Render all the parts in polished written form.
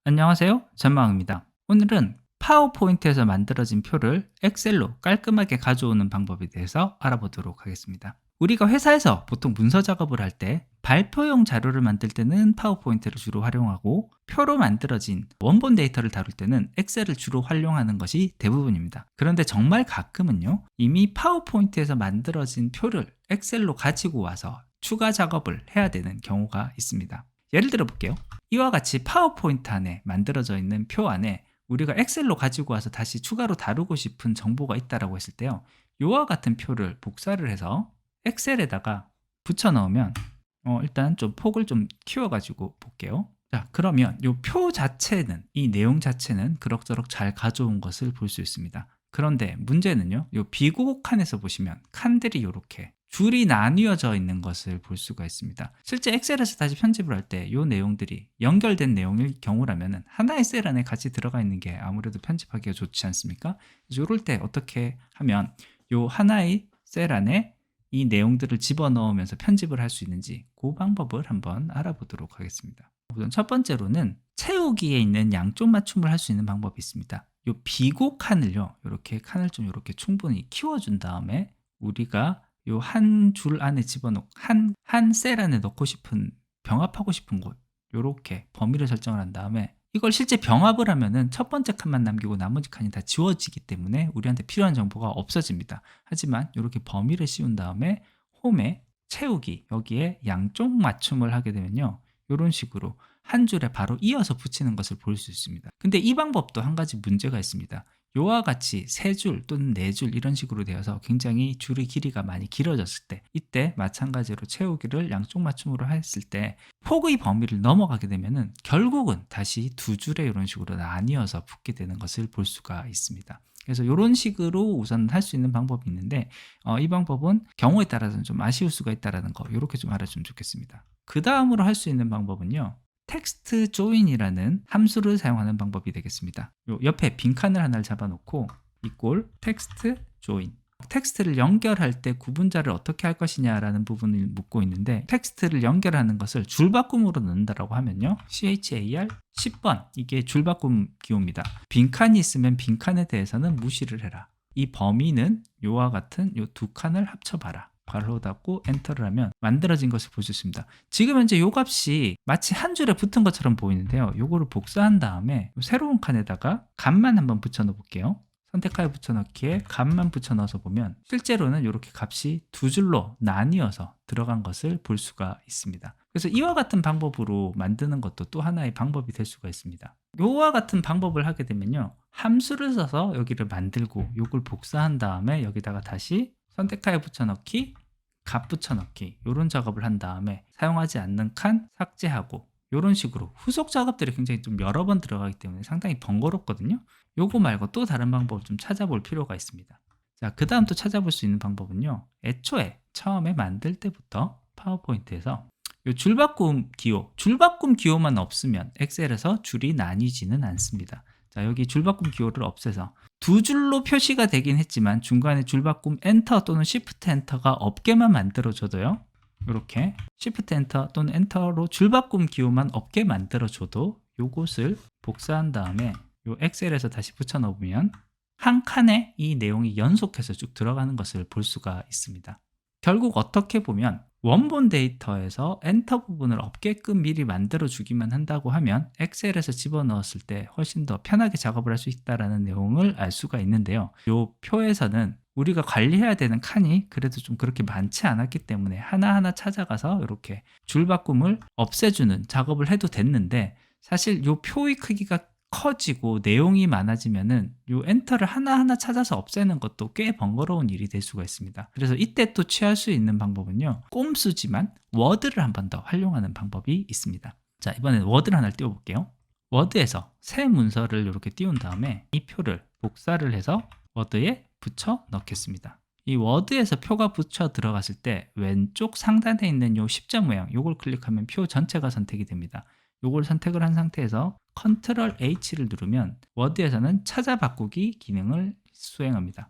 안녕하세요. 전망입니다. 오늘은 파워포인트에서 만들어진 표를 엑셀로 깔끔하게 가져오는 방법에 대해서 알아보도록 하겠습니다. 우리가 회사에서 보통 문서 작업을 할 때 발표용 자료를 만들 때는 파워포인트를 주로 활용하고 표로 만들어진 원본 데이터를 다룰 때는 엑셀을 주로 활용하는 것이 대부분입니다. 그런데 정말 가끔은요, 이미 파워포인트에서 만들어진 표를 엑셀로 가지고 와서 추가 작업을 해야 되는 경우가 있습니다. 예를 들어 볼게요. 이와 같이 파워포인트 안에 만들어져 있는 표 안에 우리가 엑셀로 가지고 와서 다시 추가로 다루고 싶은 정보가 있다라고 했을 때요. 이와 같은 표를 복사를 해서 엑셀에다가 붙여 넣으면 일단 좀 폭을 좀 키워 가지고 볼게요. 자, 그러면 이 표 자체는, 이 내용 자체는 그럭저럭 잘 가져온 것을 볼 수 있습니다. 그런데 문제는요, 이 비고고 칸에서 보시면 칸들이 이렇게 줄이 나뉘어져 있는 것을 볼 수가 있습니다. 실제 엑셀에서 다시 편집을 할 때 이 내용들이 연결된 내용일 경우라면 하나의 셀 안에 같이 들어가 있는 게 아무래도 편집하기가 좋지 않습니까? 이럴 때 어떻게 하면 이 하나의 셀 안에 이 내용들을 집어넣으면서 편집을 할 수 있는지 그 방법을 한번 알아보도록 하겠습니다. 우선 첫 번째로는 채우기에 있는 양쪽 맞춤을 할 수 있는 방법이 있습니다. 이 비고 칸을요, 이렇게 칸을 좀 이렇게 충분히 키워준 다음에 우리가 요 한 줄 안에 집어넣고 한 셀 안에 넣고 싶은, 병합하고 싶은 곳, 요렇게 범위를 설정을 한 다음에 이걸 실제 병합을 하면은 첫 번째 칸만 남기고 나머지 칸이 다 지워지기 때문에 우리한테 필요한 정보가 없어집니다. 하지만 이렇게 범위를 씌운 다음에 홈에 채우기, 여기에 양쪽 맞춤을 하게 되면요, 이런 식으로 한 줄에 바로 이어서 붙이는 것을 볼 수 있습니다. 근데 이 방법도 한 가지 문제가 있습니다. 요와 같이 3줄 또는 4줄 이런 식으로 되어서 굉장히 줄의 길이가 많이 길어졌을 때, 이때 마찬가지로 채우기를 양쪽 맞춤으로 했을 때 폭의 범위를 넘어가게 되면은 결국은 다시 2줄에 이런 식으로 나뉘어서 붙게 되는 것을 볼 수가 있습니다. 그래서 이런 식으로 우선 할 수 있는 방법이 있는데, 이 방법은 경우에 따라서는 좀 아쉬울 수가 있다는 거, 이렇게 좀 알아주면 좋겠습니다. 그 다음으로 할 수 있는 방법은요, 텍스트 조인이라는 함수를 사용하는 방법이 되겠습니다. 요 옆에 빈칸을 하나를 잡아놓고 이꼴 텍스트 조인, 텍스트를 연결할 때 구분자를 어떻게 할 것이냐라는 부분을 묻고 있는데, 텍스트를 연결하는 것을 줄바꿈으로 넣는다라고 하면요, char 10번, 이게 줄바꿈 기호입니다. 빈칸이 있으면 빈칸에 대해서는 무시를 해라. 이 범위는 요와 같은 요 두 칸을 합쳐봐라. 괄호 닫고 엔터를 하면 만들어진 것을 볼 수 있습니다. 지금 현재 요 값이 마치 한 줄에 붙은 것처럼 보이는데요, 요거를 복사한 다음에 새로운 칸에다가 값만 한번 붙여 넣어 볼게요. 선택하여 붙여넣기에 값만 붙여넣어서 보면 실제로는 이렇게 값이 2줄로 나뉘어서 들어간 것을 볼 수가 있습니다. 그래서 이와 같은 방법으로 만드는 것도 또 하나의 방법이 될 수가 있습니다. 이와 같은 방법을 하게 되면요, 함수를 써서 여기를 만들고 요걸 복사한 다음에 여기다가 다시 선택하여 붙여넣기, 값 붙여넣기, 이런 작업을 한 다음에 사용하지 않는 칸 삭제하고, 이런 식으로 후속 작업들이 굉장히 좀 여러 번 들어가기 때문에 상당히 번거롭거든요. 요거 말고 또 다른 방법을 좀 찾아볼 필요가 있습니다. 자, 그 다음 또 찾아볼 수 있는 방법은요, 애초에 처음에 만들 때부터 파워포인트에서 요 줄바꿈 기호만 없으면 엑셀에서 줄이 나뉘지는 않습니다. 자, 여기 줄바꿈 기호를 없애서 2줄로 표시가 되긴 했지만 중간에 줄바꿈 엔터 또는 시프트 엔터가 없게만 만들어줘도요, 이렇게 시프트 엔터 또는 엔터로 줄바꿈 기호만 없게 만들어줘도 요것을 복사한 다음에 요 엑셀에서 다시 붙여 넣으면 한 칸에 이 내용이 연속해서 쭉 들어가는 것을 볼 수가 있습니다. 결국 어떻게 보면 원본 데이터에서 엔터 부분을 없게끔 미리 만들어 주기만 한다고 하면 엑셀에서 집어넣었을 때 훨씬 더 편하게 작업을 할 수 있다는 내용을 알 수가 있는데요, 이 표에서는 우리가 관리해야 되는 칸이 그래도 좀 그렇게 많지 않았기 때문에 하나하나 찾아가서 이렇게 줄바꿈을 없애주는 작업을 해도 됐는데, 사실 이 표의 크기가 커지고 내용이 많아지면은 요 엔터를 하나하나 찾아서 없애는 것도 꽤 번거로운 일이 될 수가 있습니다. 그래서 이때 또 취할 수 있는 방법은요, 꼼수지만 워드를 한 번 더 활용하는 방법이 있습니다. 자, 이번엔 워드를 하나를 띄워볼게요. 워드에서 새 문서를 이렇게 띄운 다음에 이 표를 복사를 해서 워드에 붙여 넣겠습니다. 이 워드에서 표가 붙여 들어갔을 때 왼쪽 상단에 있는 요 십자 모양, 요걸 클릭하면 표 전체가 선택이 됩니다. 요걸 선택을 한 상태에서 컨트롤 H를 누르면 워드에서는 찾아 바꾸기 기능을 수행합니다.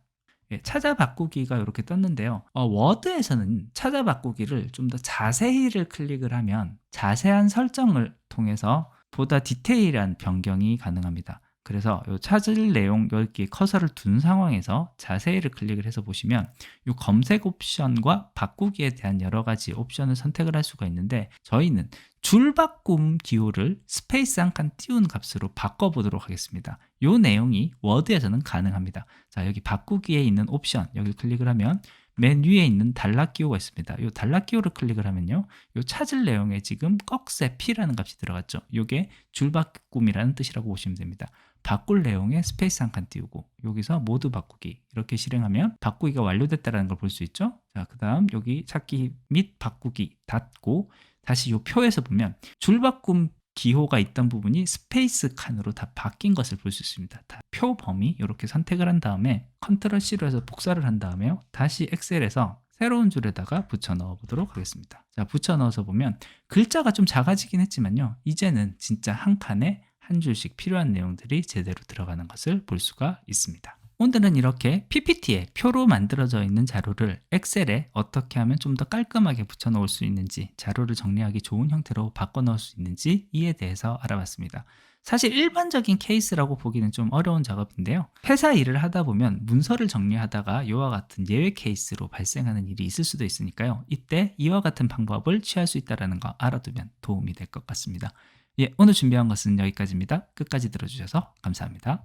찾아 바꾸기가 이렇게 떴는데요, 워드에서는 찾아 바꾸기를 좀 더 자세히를 클릭을 하면 자세한 설정을 통해서 보다 디테일한 변경이 가능합니다. 그래서 요 찾을 내용 여기 커서를 둔 상황에서 자세히를 클릭을 해서 보시면 요 검색 옵션과 바꾸기에 대한 여러 가지 옵션을 선택을 할 수가 있는데 저희는 줄바꿈 기호를 스페이스 한 칸 띄운 값으로 바꿔보도록 하겠습니다. 요 내용이 워드에서는 가능합니다. 자, 여기 바꾸기에 있는 옵션 여기 클릭을 하면 맨 위에 있는 단락 기호가 있습니다. 이 단락 기호를 클릭을 하면요. 이 찾을 내용에 지금 꺽쇠 P라는 값이 들어갔죠. 이게 줄바꿈이라는 뜻이라고 보시면 됩니다. 바꿀 내용에 스페이스 한 칸 띄우고 여기서 모두 바꾸기 이렇게 실행하면 바꾸기가 완료됐다는 걸 볼 수 있죠. 자, 그 다음 여기 찾기 및 바꾸기 닫고 다시 이 표에서 보면 줄바꿈 기호가 있던 부분이 스페이스 칸으로 다 바뀐 것을 볼 수 있습니다. 다 표 범위 이렇게 선택을 한 다음에 컨트롤 C로 해서 복사를 한 다음에요. 다시 엑셀에서 새로운 줄에다가 붙여 넣어 보도록 하겠습니다. 자, 붙여 넣어서 보면 글자가 좀 작아지긴 했지만요. 이제는 진짜 한 칸에 한 줄씩 필요한 내용들이 제대로 들어가는 것을 볼 수가 있습니다. 오늘은 이렇게 PPT에 표로 만들어져 있는 자료를 엑셀에 어떻게 하면 좀 더 깔끔하게 붙여 넣을 수 있는지, 자료를 정리하기 좋은 형태로 바꿔 넣을 수 있는지 이에 대해서 알아봤습니다. 사실 일반적인 케이스라고 보기는 좀 어려운 작업인데요. 회사 일을 하다 보면 문서를 정리하다가 이와 같은 예외 케이스로 발생하는 일이 있을 수도 있으니까요. 이때 이와 같은 방법을 취할 수 있다는 거 알아두면 도움이 될 것 같습니다. 예, 오늘 준비한 것은 여기까지입니다. 끝까지 들어주셔서 감사합니다.